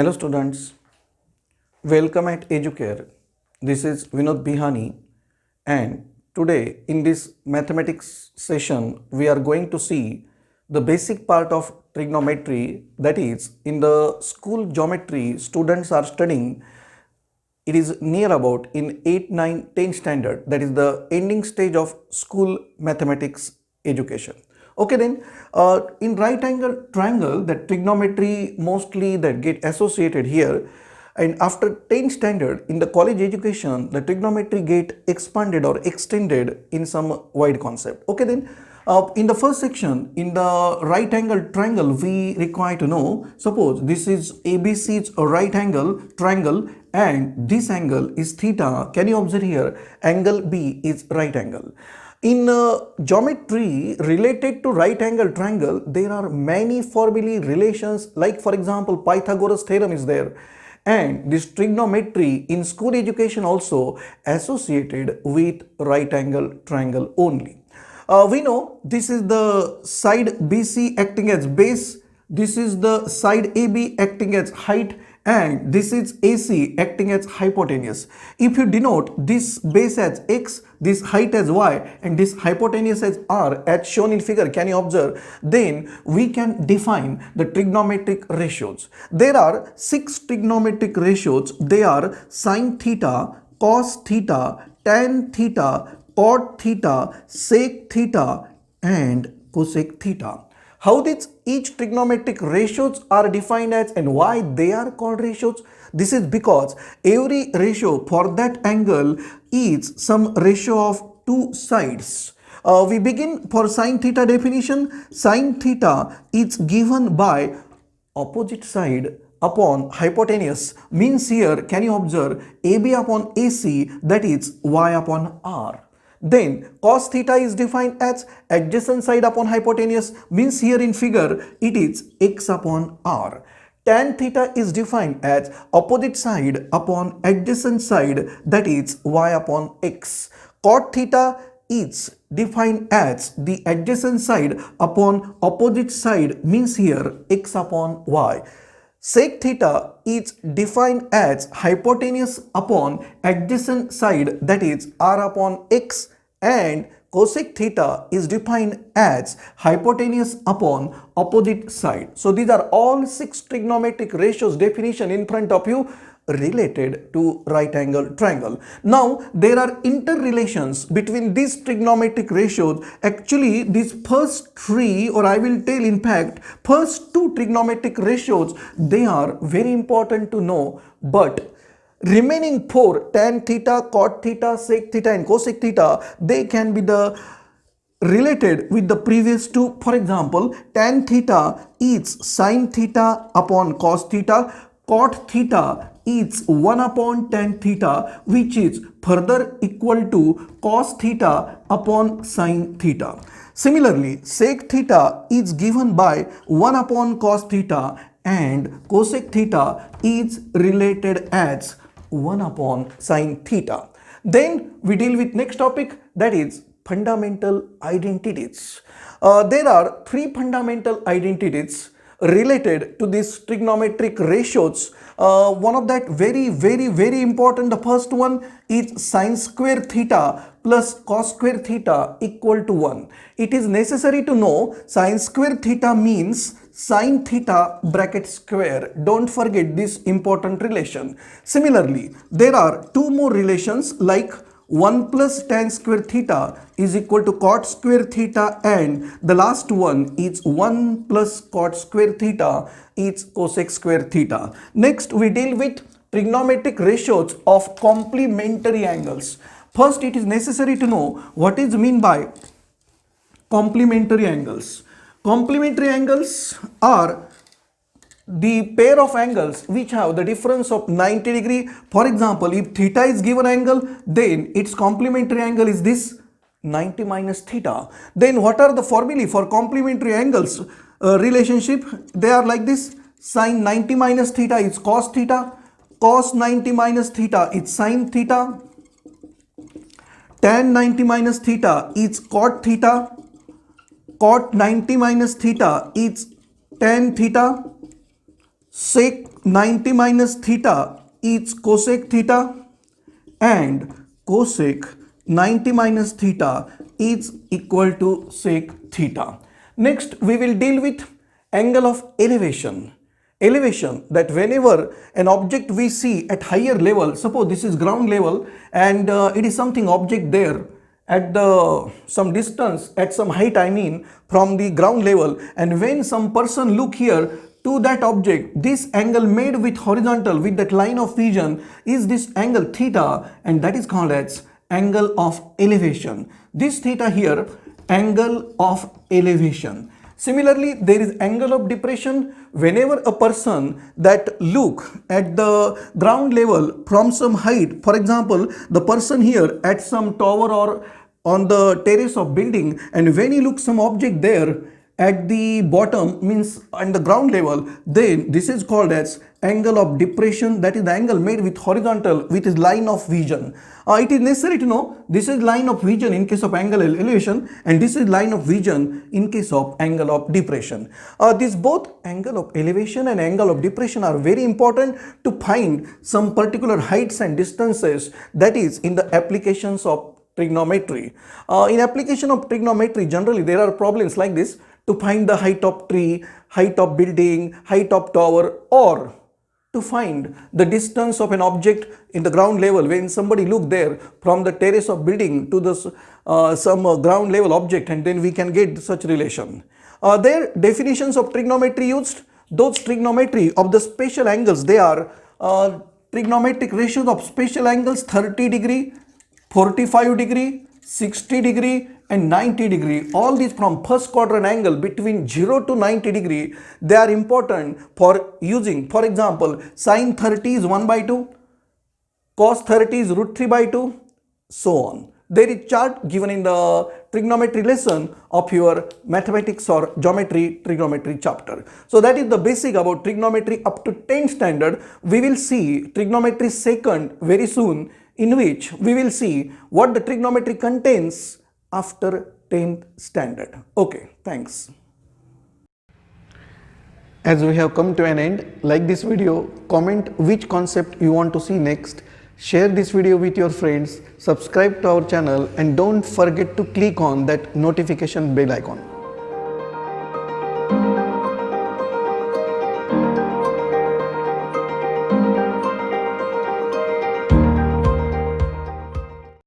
Hello students, welcome at Educare. This is Vinod Bihani and today in this mathematics session we are going to see the basic part of trigonometry, that is in the school geometry students are studying. It is near about in 8, 9, 10 standard, that is the ending stage of school mathematics education. Okay, then in right angle triangle, that trigonometry mostly that get associated here, and after 10 standard in the college education the trigonometry get expanded or extended in some wide concept. Okay, then in the first section, in the right angle triangle, we require to know, suppose this is ABC, it's a right angle triangle and this angle is theta. Can you observe here, angle B is right angle. In geometry related to right angle triangle, there are many formulae relations, like for example Pythagoras theorem is there, and this trigonometry in school education also associated with right angle triangle only. We know this is the side BC acting as base, this is the side AB acting as height, and this is AC acting as hypotenuse. If you denote this base as x, this height as y, and this hypotenuse as r as shown in figure, can you observe, then we can define the trigonometric ratios. There are 6 trigonometric ratios. They are sin theta, cos theta, tan theta, cot theta, sec theta, and cosec theta. How these each trigonometric ratios are defined as and why they are called ratios? This is because every ratio for that angle is some ratio of two sides. We begin for sin theta definition. Sin theta is given by opposite side upon hypotenuse, means here can you observe AB upon AC, that is y upon r. Then cos theta is defined as adjacent side upon hypotenuse, means here in figure it is x upon r. Tan theta is defined as opposite side upon adjacent side, that is y upon x. Cot theta is defined as the adjacent side upon opposite side, means here x upon y. Sec theta is defined as hypotenuse upon adjacent side, that is r upon x, and cosec theta is defined as hypotenuse upon opposite side. So these are all 6 trigonometric ratios definition in front of you related to right angle triangle. Now there are interrelations between these trigonometric ratios. Actually these first 3, or I will tell in fact first 2 trigonometric ratios, they are very important to know, but remaining 4, tan theta, cot theta, sec theta and cosec theta, they can be the related with the previous 2. For example, tan theta is sin theta upon cos theta, cot theta is 1 upon tan theta, which is further equal to cos theta upon sin theta. Similarly, sec theta is given by 1 upon cos theta and cosec theta is related as 1 upon sin theta. Then we deal with next topic, that is fundamental identities. There are 3 fundamental identities related to these trigonometric ratios. One of that very important, the first one is sin square theta plus cos square theta equal to 1. It is necessary to know sin square theta means sin theta bracket square. Don't forget this important relation. Similarly, there are 2 more relations, like 1 plus tan square theta is equal to cot square theta, and the last one is 1 plus cot square theta is cosec square theta. Next we deal with trigonometric ratios of complementary angles. First it is necessary to know what is meant by complementary angles. Complementary angles are the pair of angles which have the difference of 90 degree. For example, if theta is given angle, then its complementary angle is this 90 minus theta. Then what are the formulae for complementary angles relationship? They are like this: sin 90 minus theta is cos theta, cos 90 minus theta is sin theta, tan 90 minus theta is cot theta, cot 90 minus theta is tan theta, sec 90 minus theta is cosec theta, and cosec 90 minus theta is equal to sec theta. Next, we will deal with angle of elevation. Elevation, that whenever an object we see at higher level, suppose this is ground level and it is something object there at the some distance, at some height I mean, from the ground level, and when some person look here to that object, this angle made with horizontal with that line of vision is this angle theta, and that is called as angle of elevation. This theta here, angle of elevation. Similarly, there is angle of depression. Whenever a person that look at the ground level from some height, for example, the person here at some tower or on the terrace of building, and when he looks some object there at the bottom, means on the ground level, then this is called as angle of depression, that is the angle made with horizontal with his line of vision. It is necessary to know this is line of vision in case of angle elevation, and this is line of vision in case of angle of depression. These both angle of elevation and angle of depression are very important to find some particular heights and distances, that is in the applications of trigonometry. In application of trigonometry, generally there are problems like this to find the height of tree, height of building, height of tower, or to find the distance of an object in the ground level when somebody look there from the terrace of building to the some ground level object, and then we can get such relation. Their definitions of trigonometry used, those trigonometry of the special angles, they are trigonometric ratios of special angles 30 degree, 45 degree, 60 degree and 90 degree. All these from first quadrant angle between 0 to 90 degree, they are important for using. For example, sin 30 is 1 by 2, cos 30 is root 3 by 2, so on. There is chart given in the trigonometry lesson of your mathematics or geometry trigonometry chapter. So that is the basic about trigonometry up to 10th standard. We will see trigonometry second very soon, in which we will see what the trigonometry contains after 10th standard. Okay, thanks. As we have come to an end, like this video, comment which concept you want to see next, share this video with your friends, subscribe to our channel, and don't forget to click on that notification bell icon.